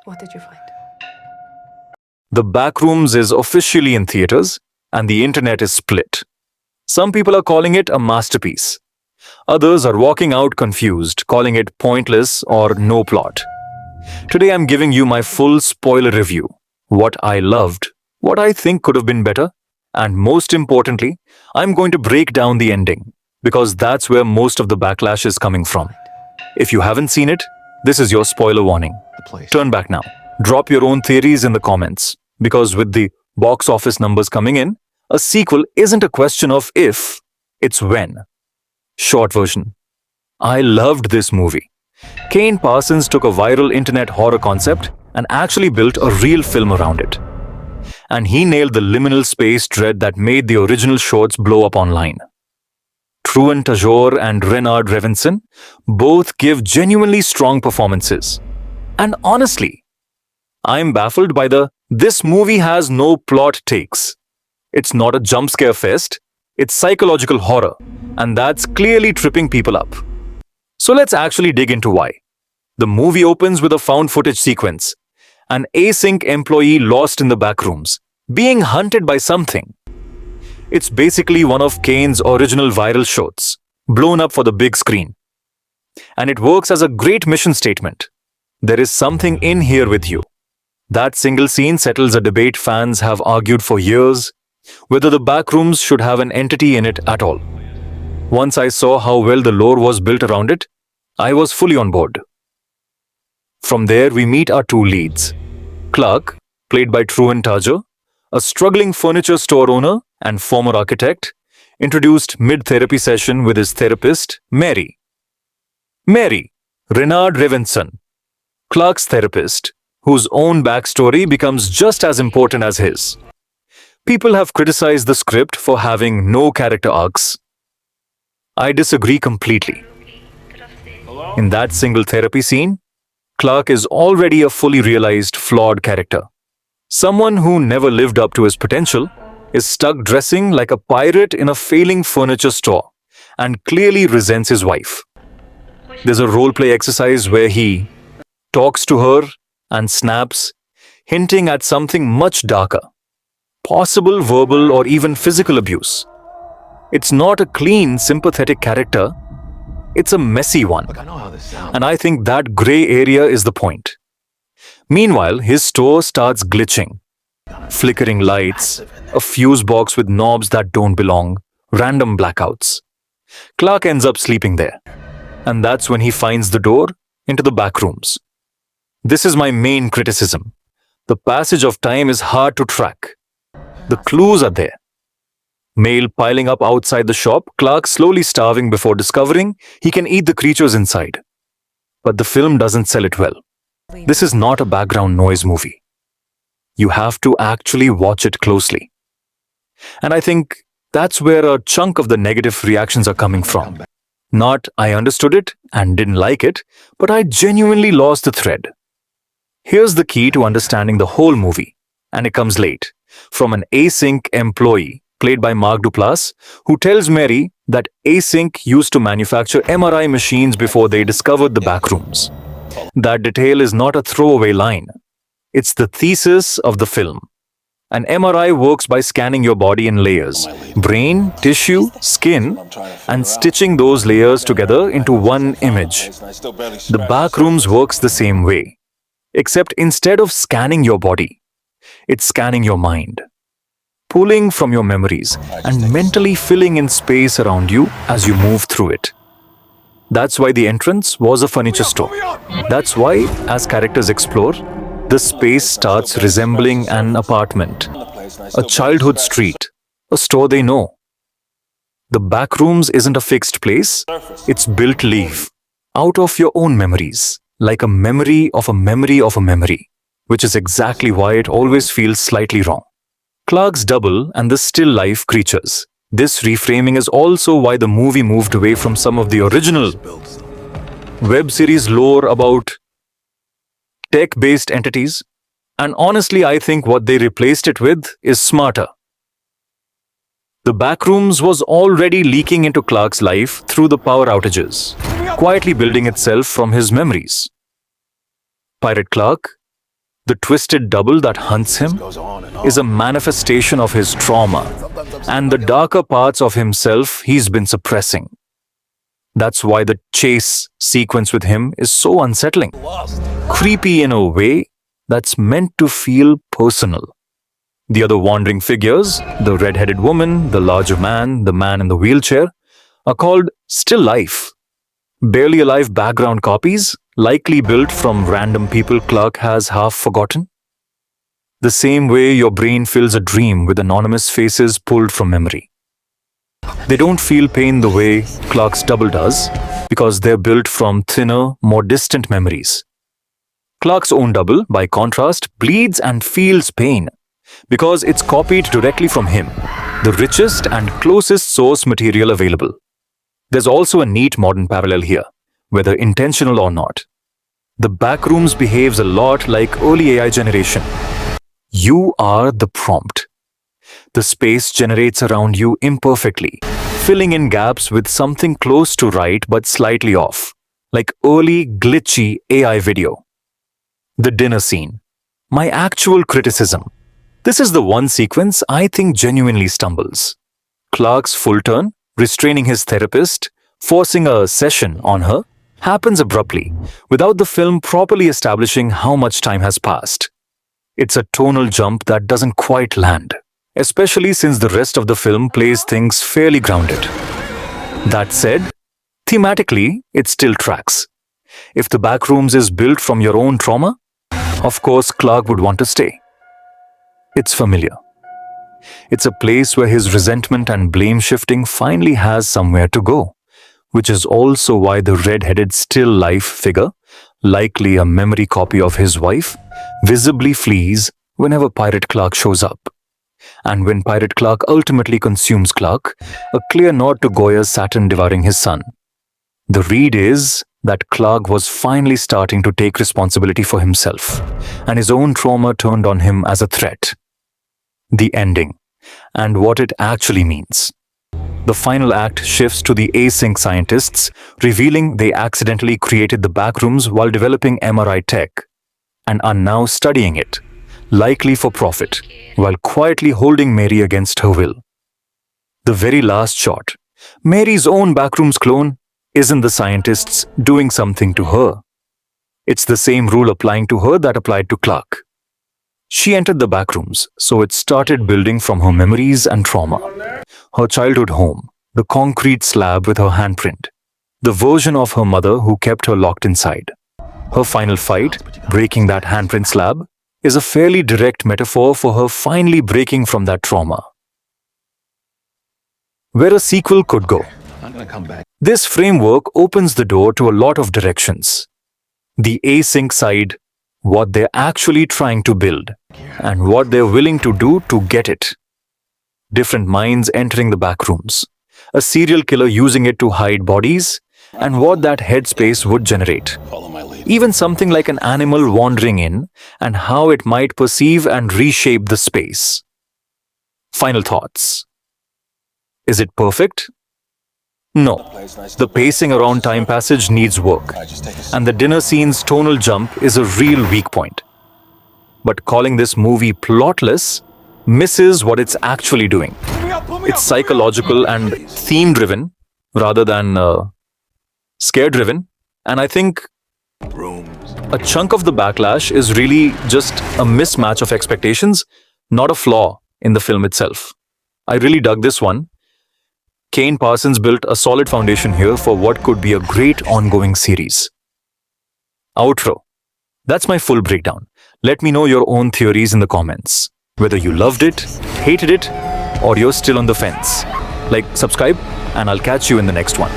What did you find? The Backrooms is officially in theaters, and the internet is split. Some people are calling it a masterpiece. Others are walking out confused, calling it pointless or no plot. Today I'm giving you my full spoiler review. What I loved, what I think could have been better, and most importantly, I'm going to break down the ending, because that's where most of the backlash is coming from. If you haven't seen it, this is your spoiler warning. Turn back now. Drop your own theories in the comments, because with the box office numbers coming in, a sequel isn't a question of if, it's when. Short version. I loved this movie. Kane Parsons took a viral internet horror concept and actually built a real film around it. And he nailed the liminal space dread that made the original shorts blow up online. Truman Tajor and Renard Revenson both give genuinely strong performances. And honestly, I'm baffled by this movie has no plot takes. It's not a jump scare fest, it's psychological horror, and that's clearly tripping people up. So let's actually dig into why. The movie opens with a found footage sequence. An async employee lost in the backrooms, being hunted by something. It's basically one of Kane's original viral shorts, blown up for the big screen. And it works as a great mission statement. There is something in here with you. That single scene settles a debate fans have argued for years, whether the backrooms should have an entity in it at all. Once I saw how well the lore was built around it, I was fully on board. From there, we meet our two leads. Clark, played by Truman Tajor, a struggling furniture store owner and former architect, introduced mid-therapy session with his therapist, Mary. Mary, Renard Revenson, Clark's therapist, whose own backstory becomes just as important as his. People have criticized the script for having no character arcs. I disagree completely. In that single therapy scene, Clark is already a fully realized, flawed character. Someone who never lived up to his potential is stuck dressing like a pirate in a failing furniture store and clearly resents his wife. There's a role-play exercise where he talks to her and snaps, hinting at something much darker. Possible verbal or even physical abuse. It's not a clean, sympathetic character. It's a messy one. And I think that gray area is the point. Meanwhile, his store starts glitching. Flickering lights, a fuse box with knobs that don't belong, random blackouts. Clark ends up sleeping there. And that's when he finds the door into the backrooms. This is my main criticism. The passage of time is hard to track. The clues are there. Mail piling up outside the shop, Clark slowly starving before discovering he can eat the creatures inside. But the film doesn't sell it well. This is not a background noise movie. You have to actually watch it closely. And I think that's where a chunk of the negative reactions are coming from. Not I understood it and didn't like it, but I genuinely lost the thread. Here's the key to understanding the whole movie, and it comes late, from an async employee, played by Mark Duplass, who tells Mary that Async used to manufacture MRI machines before they discovered the backrooms. That detail is not a throwaway line. It's the thesis of the film. An MRI works by scanning your body in layers, brain, tissue, skin, and stitching those layers together into one image. The backrooms works the same way, except instead of scanning your body, it's scanning your mind. Pulling from your memories and mentally filling in space around you as you move through it. That's why the entrance was a furniture store. That's why, as characters explore, the space starts resembling an apartment, a childhood street, a store they know. The backrooms isn't a fixed place, it's built to live out of your own memories, like a memory of a memory of a memory, which is exactly why it always feels slightly wrong. Clark's double and the still life creatures. This reframing is also why the movie moved away from some of the original web series lore about tech-based entities, and honestly I think what they replaced it with is smarter. The Backrooms was already leaking into Clark's life through the power outages, quietly building itself from his memories. Pirate Clark, The twisted double that hunts him is a manifestation of his trauma and the darker parts of himself he's been suppressing. That's why the chase sequence with him is so unsettling, creepy in a way that's meant to feel personal. The other wandering figures, the red-headed woman, the larger man, the man in the wheelchair, are called still life. Barely alive background copies, likely built from random people Clark has half forgotten. The same way your brain fills a dream with anonymous faces pulled from memory. They don't feel pain the way Clark's double does, because they're built from thinner, more distant memories. Clark's own double, by contrast, bleeds and feels pain, because it's copied directly from him, the richest and closest source material available. There's also a neat modern parallel here, whether intentional or not. The Backrooms behaves a lot like early AI generation. You are the prompt. The space generates around you imperfectly, filling in gaps with something close to right but slightly off, like early glitchy AI video. The dinner scene. My actual criticism. This is the one sequence I think genuinely stumbles. Clark's full turn, restraining his therapist, forcing a session on her, happens abruptly, without the film properly establishing how much time has passed. It's a tonal jump that doesn't quite land, especially since the rest of the film plays things fairly grounded. That said, thematically, it still tracks. If the Backrooms is built from your own trauma, of course Clark would want to stay. It's familiar. It's a place where his resentment and blame shifting finally has somewhere to go, which is also why the red-headed still life figure, likely a memory copy of his wife, visibly flees whenever Pirate Clark shows up. And when Pirate Clark ultimately consumes Clark, a clear nod to Goya's Saturn devouring his son. The read is that Clark was finally starting to take responsibility for himself, and his own trauma turned on him as a threat. The ending, and what it actually means. The final act shifts to the async scientists, revealing they accidentally created the Backrooms while developing MRI tech, and are now studying it, likely for profit, while quietly holding Mary against her will. The very last shot, Mary's own Backrooms clone, isn't the scientists doing something to her. It's the same rule applying to her that applied to Clark. She entered the Backrooms, so it started building from her memories and trauma. Her childhood home, the concrete slab with her handprint, the version of her mother who kept her locked inside. Her final fight, breaking that handprint slab, is a fairly direct metaphor for her finally breaking from that trauma. Where a sequel could go. This framework opens the door to a lot of directions. The async side, what they're actually trying to build, and what they're willing to do to get it. Different minds entering the Backrooms, a serial killer using it to hide bodies, and what that headspace would generate. Even something like an animal wandering in, and how it might perceive and reshape the space. Final thoughts. Is it perfect? No. The pacing around time passage needs work, and the dinner scene's tonal jump is a real weak point. But calling this movie plotless misses what it's actually doing. It's psychological and theme-driven rather than scare-driven, and I think a chunk of the backlash is really just a mismatch of expectations, not a flaw in the film itself. I really dug this one. Kane Parsons built a solid foundation here for what could be a great ongoing series. Outro. That's my full breakdown. Let me know your own theories in the comments. Whether you loved it, hated it, or you're still on the fence. Like, subscribe, and I'll catch you in the next one.